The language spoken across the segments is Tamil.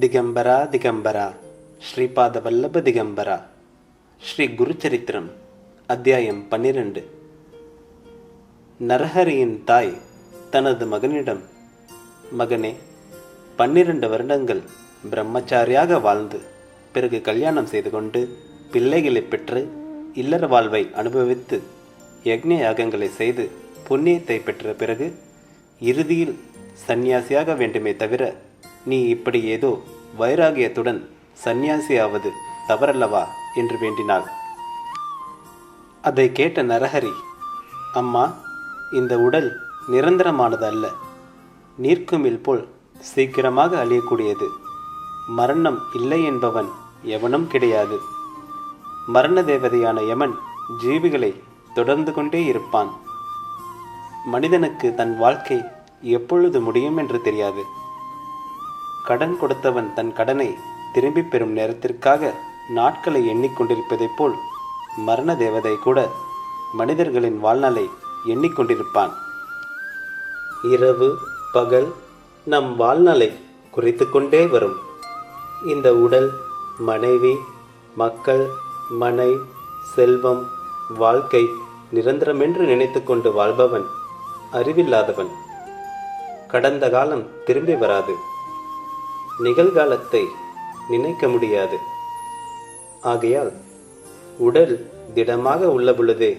திகம்பரா திகம்பரா ஸ்ரீபாத வல்லப திகம்பரா. ஸ்ரீ குருச்சரித்திரம் அத்தியாயம் 12. நரஹரியின் தாய் தனது மகனிடம், மகனே, 12 வருடங்கள் பிரம்மச்சாரியாக வாழ்ந்து பிறகு கல்யாணம் செய்து கொண்டு பிள்ளைகளை பெற்று இல்லற வாழ்வை அனுபவித்து யக்ஞ யாகங்களை செய்து புண்ணியத்தை பெற்ற பிறகு இறுதியில் சந்நியாசியாக வேண்டுமே தவிர நீ இப்படி ஏதோ வைராகியத்துடன் சந்நியாசியாவது தவறல்லவா என்று வேண்டினாள். அதை கேட்ட நரஹரி, அம்மா, இந்த உடல் நிரந்தரமானது அல்ல, நீர்க்குமிழ் போல் சீக்கிரமாக அழியக்கூடியது. மரணம் இல்லை என்பவன் எவனும் கிடையாது. மரண தேவதையான யமன் ஜீவிகளை தொடர்ந்து கொண்டே இருப்பான். மனிதனுக்கு தன் வாழ்க்கை எப்பொழுது முடியும் என்று தெரியாது. கடன் கொடுத்தவன் தன் கடனை திரும்பி பெறும் நேரத்திற்காக நாட்களை எண்ணிக்கொண்டிருப்பதைப் போல் மரண தேவதை கூட மனிதர்களின் வாழ்நாளை எண்ணிக்கொண்டிருப்பான். இரவு பகல் நம் வாழ்நாளை குறைத்து கொண்டே வரும். இந்த உடல், மனைவி, மக்கள், மனை, செல்வம், வாழ்க்கை நிரந்தரமென்று நினைத்து கொண்டு வாழ்பவன் அறிவில்லாதவன். கடந்த காலம் திரும்பி வராது, நிகழ்காலத்தை நினைக்க முடியாது. ஆகையால் உடல் திடமாக உள்ள பொழுதே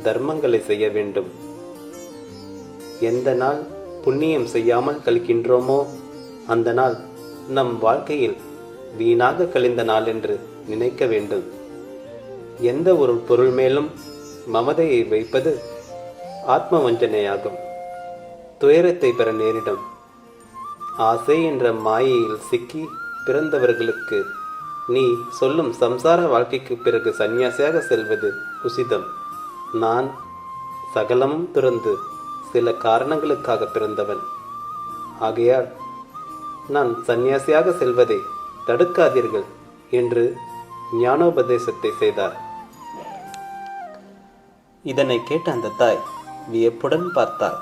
தர்மங்களை செய்ய வேண்டும். எந்த நாள் புண்ணியம் செய்யாமல் கழிக்கின்றோமோ அந்த நாள் நம் வாழ்க்கையில் வீணாக கழிந்த நாள் என்று நினைக்க வேண்டும். எந்த ஒரு பொருள் மேலும் மமதையை வைப்பது ஆத்ம வஞ்சனையாகும். துயரத்தை பெற நேரிடும். ஆசை என்ற மாயையில் சிக்கி பிறந்தவர்களுக்கு நீ சொல்லும் சம்சார வாழ்க்கைக்கு பிறகு சந்நியாசியாக செல்வது உசிதம். நான் சகலமும் துறந்து சில காரணங்களுக்காக பிறந்தவன். ஆகையால் நான் சந்நியாசியாக செல்வதை தடுக்காதீர்கள் என்று ஞானோபதேசத்தை செய்தார். இதனை கேட்ட அந்த தாய் வியப்புடன் பார்த்தாள்.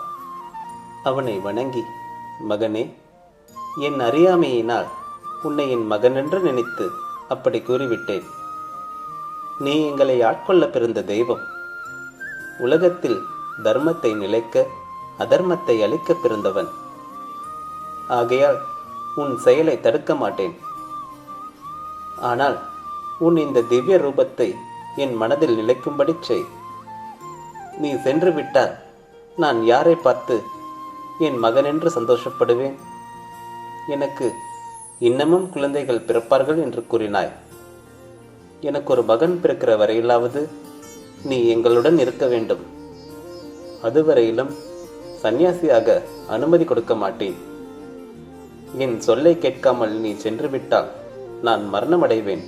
அவனை வணங்கி, மகனே, என் அறியாமையினால் உன்னை என் மகனென்று நினைத்து அப்படி கூறிவிட்டேன். நீ எங்களை ஆட்கொள்ள பிறந்த தெய்வம். உலகத்தில் தர்மத்தை நிலைக்க அதர்மத்தை அழிக்க பிறந்தவன். ஆகையால் உன் செயலை தடுக்க மாட்டேன். ஆனால் உன் இந்த திவ்ய ரூபத்தை என் மனதில் நிலைக்கும்படி செய். நீ சென்று விட்டால் நான் யாரை பார்த்து என் மகனென்று சந்தோஷப்படுவேன்? எனக்கு இன்னமும் குழந்தைகள் பிறப்பார்கள் என்று கூறினாய். எனக்கு ஒரு மகன் பிறக்கிற வரையிலாவது நீ எங்களுடன் இருக்க வேண்டும். அதுவரையிலும் சந்நியாசியாக அனுமதி கொடுக்க மாட்டேன். என் சொல்லை கேட்காமல் நீ சென்று விட்டால் நான் மரணமடைவேன்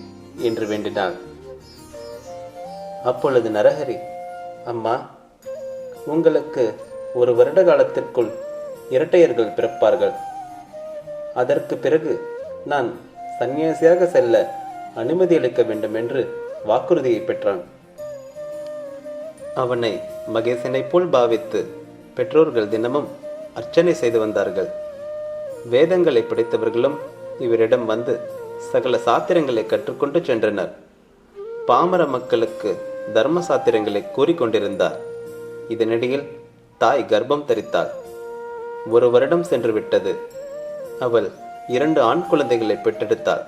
என்று வேண்டினாள். அப்பொழுது நரஹரி, அம்மா, உங்களுக்கு 1 வருட காலத்திற்குள் இரட்டையர்கள் பிறப்பார்கள். அதற்கு பிறகு நான் சந்நியாசியாக செல்ல அனுமதி அளிக்க வேண்டும் என்று வாக்குறுதியை பெற்றான். அவனை மகேசனை போல் பாவித்து பெற்றோர்கள் தினமும் அர்ச்சனை செய்து வந்தார்கள். வேதங்களை படித்தவர்களும் இவரிடம் வந்து சகல சாத்திரங்களை கற்றுக்கொண்டு சென்றனர். பாமர மக்களுக்கு தர்ம சாத்திரங்களை கூறிக்கொண்டிருந்தார். இதனிடையில் தாய் கர்ப்பம் தரித்தாள். 1 வருடம் சென்று விட்டது. அவள் 2 ஆண் குழந்தைகளை பெற்றெடுத்தாள்.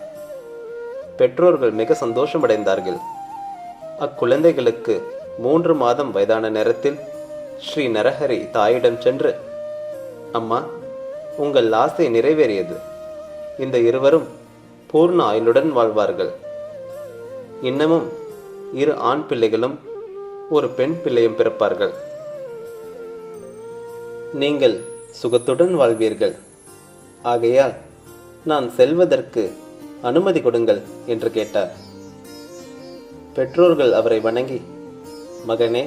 பெற்றோர்கள் மிக சந்தோஷமடைந்தார்கள். அக்குழந்தைகளுக்கு 3 மாதம் வயதான நேரத்தில் ஸ்ரீ நரஹரி தாயிடம் சென்று, அம்மா, உங்கள் ஆசை நிறைவேறியது. இந்த இருவரும் பூர்ண ஆயுளுடன் வாழ்வார்கள். இன்னமும் 2 ஆண் பிள்ளைகளும் 1 பெண் பிள்ளையும் பிறப்பார்கள். நீங்கள் சுகத்துடன் வாழ்வீர்கள். ஆகையால் நான் செல்வதற்கு அனுமதி கொடுங்கள் என்று கேட்டார். பெற்றோர்கள் அவரை வணங்கி, மகனே,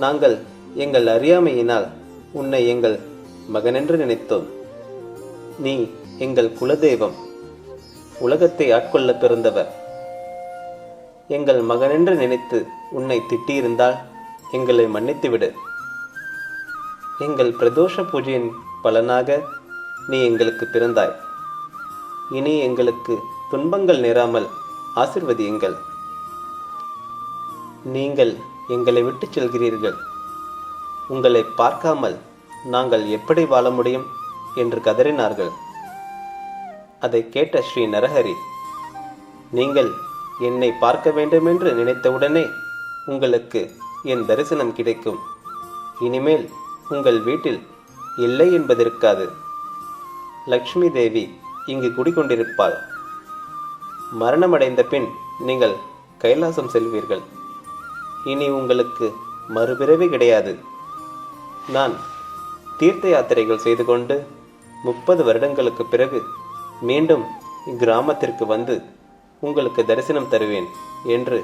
நாங்கள் எங்கள் அறியாமையினால் உன்னை எங்கள் மகனென்று நினைத்தோம். நீ எங்கள் குலதெய்வம், உலகத்தை ஆட்கொள்ள பிறந்தவர். எங்கள் மகனென்று நினைத்து உன்னை திட்டியிருந்தால் எங்களை மன்னித்துவிடு. எங்கள் பிரதோஷ பூஜையின் பலனாக நீ எங்களுக்கு பிறந்தாய். இனி எங்களுக்கு துன்பங்கள் நேராமல் ஆசிர்வதியுங்கள். நீங்கள் எங்களை விட்டு செல்கிறீர்கள். உங்களை பார்க்காமல் நாங்கள் எப்படி வாழ முடியும் என்று கதறினார்கள். அதை கேட்ட ஸ்ரீ நரஹரி, நீங்கள் என்னை பார்க்க வேண்டுமென்று நினைத்தவுடனே உங்களுக்கு என் தரிசனம் கிடைக்கும். இனிமேல் உங்கள் வீட்டில் இல்லை என்பதிருக்காது. லக்ஷ்மி தேவி இங்கு குடிகொண்டிருப்பாள். மரணமடைந்த பின் நீங்கள் கைலாசம் செல்வீர்கள். இனி உங்களுக்கு மறுபிறவி கிடையாது. நான் தீர்த்த யாத்திரைகள் செய்து கொண்டு 30 வருடங்களுக்கு பிறகு மீண்டும் இக்கிராமத்திற்கு வந்து உங்களுக்கு தரிசனம் தருவேன் என்று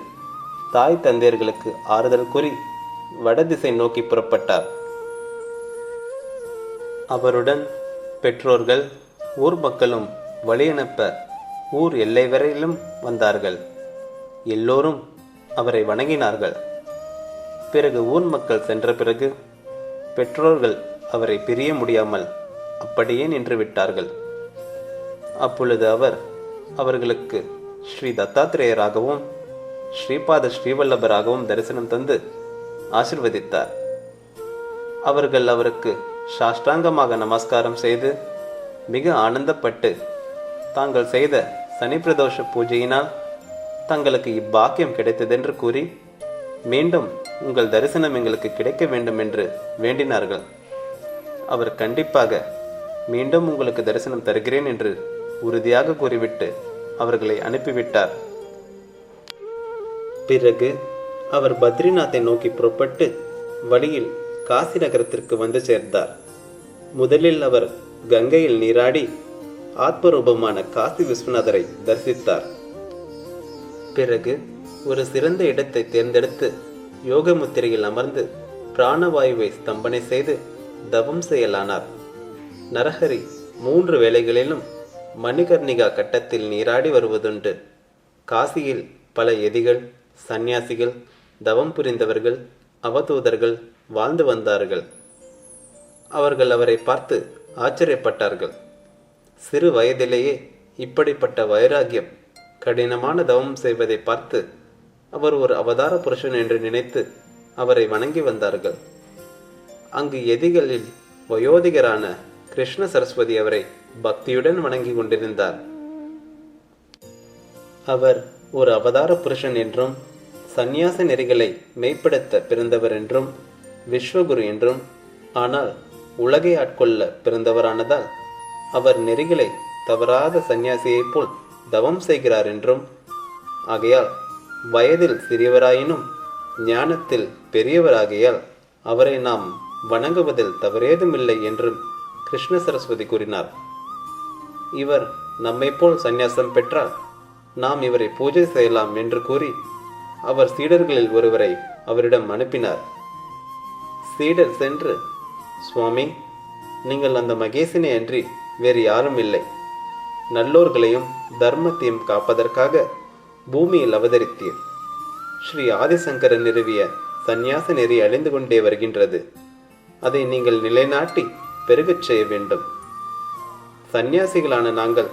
தாய் தந்தையர்களுக்கு ஆறுதல் கூறி வடதிசை நோக்கி புறப்பட்டார். அவருடன் பெற்றோர்கள், ஊர் மக்களும் வழியனுப்ப ஊர் எல்லை வரையிலும் வந்தார்கள். எல்லோரும் அவரை வணங்கினார்கள். பிறகு ஊர் மக்கள் சென்ற பிறகு பெற்றோர்கள் அவரை பிரிய முடியாமல் அப்படியே நின்று விட்டார்கள். அப்பொழுது அவர் அவர்களுக்கு ஸ்ரீ தத்தாத்திரேயராகவும் ஸ்ரீபாத ஸ்ரீவல்லபராகவும் தரிசனம் தந்து ஆசிர்வதித்தார். அவர்கள் அவருக்கு சாஷ்டாங்கமாக நமஸ்காரம் செய்து மிக ஆனந்தப்பட்டு தாங்கள் செய்த சனி பிரதோஷ பூஜையினால் தங்களுக்கு இப்பாக்கியம் கிடைத்ததென்று கூறி மீண்டும் உங்கள் தரிசனம் எங்களுக்கு கிடைக்க வேண்டும் என்று வேண்டினார்கள். அவர் கண்டிப்பாக மீண்டும் உங்களுக்கு தரிசனம் தருகிறேன் என்று உறுதியாக கூறிவிட்டு அவர்களை அனுப்பிவிட்டார். பிறகு அவர் பத்ரிநாத்தை நோக்கி புறப்பட்டு வழியில் காசி நகரத்திற்கு வந்து சேர்ந்தார். முதலில் அவர் கங்கையில் நீராடி ஆத்மரூபமான காசி விஸ்வநாதரை தரிசித்தார். பிறகு ஒரு சிறந்த இடத்தை தேர்ந்தெடுத்து யோக முத்திரையில் அமர்ந்து பிராணவாயுவை ஸ்தம்பனை செய்து தவம் செய்யலானார். நரஹரி 3 வேளைகளிலும் மணிகர்ணிகா கட்டத்தில் நீராடி வருவதுண்டு. காசியில் பல யதிகள், சந்நியாசிகள், தவம் புரிந்தவர்கள், அவதூதர்கள் வாழ்ந்து வந்தார்கள். அவர்கள் அவரை பார்த்து ஆச்சரியப்பட்டார்கள். சிறு வயதிலேயே இப்படிப்பட்ட வைராகியம், கடினமான தவம் செய்வதை பார்த்து அவர் ஒரு அவதார புருஷன் என்று நினைத்து அவரை வணங்கி வந்தார்கள். அங்கு யதிகளில் வயோதிகரான கிருஷ்ண சரஸ்வதி அவரை பக்தியுடன் வணங்கி கொண்டிருந்தார். அவர் ஒரு அவதார புருஷன் என்றும் சந்நியாச நெறிகளை மெய்ப்படுத்த பிறந்தவர் என்றும் விஸ்வகுரு என்றும், ஆனால் உலகை ஆட்கொள்ள பிறந்தவரானதால் அவர் நெறிகளை தவறாத சந்நியாசியைப் போல் தவம் செய்கிறார் என்றும், ஆகையால் வயதில் சிறியவராயினும் ஞானத்தில் பெரியவராகையால் அவரை நாம் வணங்குவதில் தவறேதுமில்லை என்றும் கிருஷ்ண சரஸ்வதி கூறினார். இவர் நம்மை போல் சந்நியாசம் பெற்றால் நாம் இவரை பூஜை செய்யலாம் என்று கூறி அவர் சீடர்களில் ஒருவரை அவரிடம் அனுப்பினார். சீடர் சென்று, சுவாமி, நீங்கள் அந்த மகேசனே அன்றி வேறு யாரும் இல்லை. நல்லோர்களையும் தர்மத்தையும் காப்பதற்காக பூமியில் அவதரித்தீர். ஸ்ரீ ஆதிசங்கரன் நிறுவிய சந்நியாச நெறி அழிந்து கொண்டே வருகின்றது. அதை நீங்கள் நிலைநாட்டி பெருகச் செய்ய வேண்டும். சந்நியாசிகளான நாங்கள்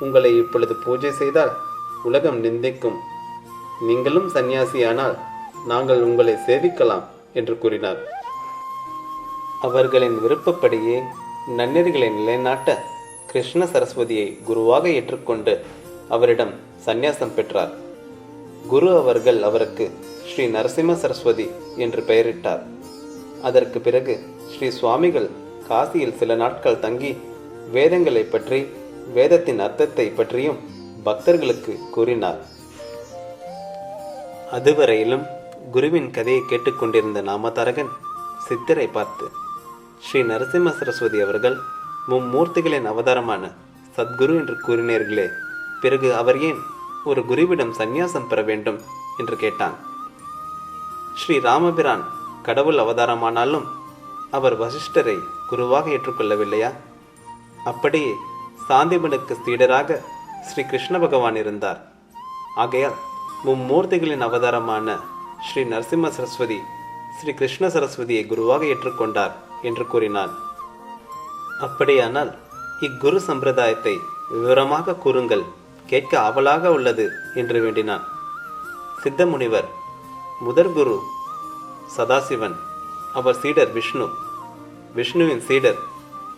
உங்களை இப்பொழுது பூஜை செய்தால் உலகம் நிந்திக்கும். நீங்களும் சந்நியாசியானால் நாங்கள் உங்களை சேவிக்கலாம் என்று கூறினார். அவர்களின் விருப்பப்படியே நன்னெறிகளை நிலைநாட்ட கிருஷ்ண சரஸ்வதியை குருவாக ஏற்றுக்கொண்டு அவரிடம் சந்நியாசம் பெற்றார். குரு அவர்கள் அவருக்கு ஸ்ரீ நரசிம்ம சரஸ்வதி என்று பெயரிட்டார். அதற்கு பிறகு ஸ்ரீ சுவாமிகள் காசியில் சில நாட்கள் தங்கி வேதங்களை பற்றி, வேதத்தின் அர்த்தத்தை பற்றியும் பக்தர்களுக்கு கூறினார். அதுவரையிலும் குருவின் கதையை கேட்டுக்கொண்டிருந்த நாமதாரகன் சித்தரை பார்த்து, ஸ்ரீ நரசிம்ம சரஸ்வதி அவர்கள் மும்மூர்த்திகளின் அவதாரமான சத்குரு என்று கூறினீர்களே, பிறகு அவர் ஏன் ஒரு குருவிடம் சந்நியாசம் பெற வேண்டும் என்று கேட்டான். ஸ்ரீ ராமபிரான் கடவுள் அவதாரமானாலும் அவர் வசிஷ்டரை குருவாக ஏற்றுக்கொள்ளவில்லையா? அப்படியே சாந்திபனுக்கு சீடராக ஸ்ரீ கிருஷ்ண பகவான் இருந்தார். ஆகையால் மும்மூர்த்திகளின் அவதாரமான ஸ்ரீ நரசிம்ம சரஸ்வதி ஸ்ரீ கிருஷ்ண சரஸ்வதியை குருவாக ஏற்றுக்கொண்டார் என்று கூறினார். அப்படியானால் இக்குரு சம்பிரதாயத்தை விவரமாக கூறுங்கள், கேட்க ஆவலாக உள்ளது என்று வேண்டினான். சித்த முனிவர், முதற் குரு சதாசிவன், அவர் சீடர் விஷ்ணு, விஷ்ணுவின் சீடர்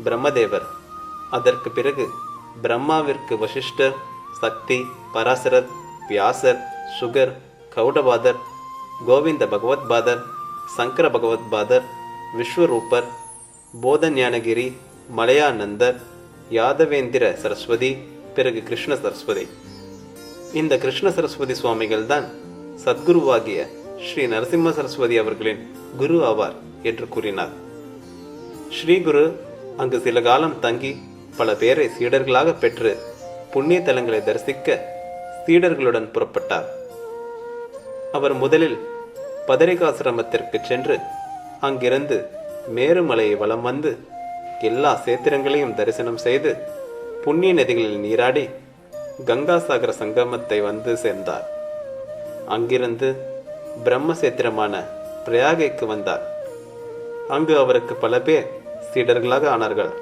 பிரம்மதேவர், அதற்கு பிறகு பிரம்மாவிற்கு வசிஷ்டர், சக்தி, பராசரர், வியாசர், சுகர், கௌடபாதர், கோவிந்த பகவத்பாதர், சங்கர பகவத்பாதர், விஸ்வரூபர், போதஞானகிரி, மலையானந்தர், யாதவேந்திர சரஸ்வதி, பிறகு கிருஷ்ண சரஸ்வதி. இந்த கிருஷ்ண சரஸ்வதி சுவாமிகள் தான் சத்குருவாகிய ஸ்ரீ நரசிம்ம சரஸ்வதி அவர்களின் குரு ஆவார் என்று கூறினார். ஸ்ரீகுரு அங்கு சில காலம் தங்கி பல பேரை சீடர்களாக பெற்று புண்ணிய தலங்களை தரிசிக்க சீடர்களுடன் புறப்பட்டார். அவர் முதலில் பதரிகாசிரமத்திற்கு சென்று அங்கிருந்து மேருமலையை வலம் வந்து எல்லா சேத்திரங்களையும் தரிசனம் செய்து புண்ணிய நதிகளில் நீராடி கங்காசாகர சங்கமத்தை வந்து சேர்ந்தார். அங்கிருந்து பிரம்மசேத்திரமான பிரயாகைக்கு வந்தார். அங்கு அவருக்கு பல பேர் சீடர்களாக ஆனார்கள்.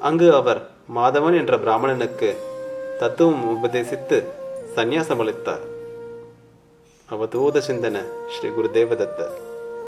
அங்கு அவர் மாதவன் என்ற பிராமணனுக்கு தத்துவம் உபதேசித்து சந்நியாசம் அளித்தார். அவதூத சிந்தன ஸ்ரீ குருதேவதத்தர்.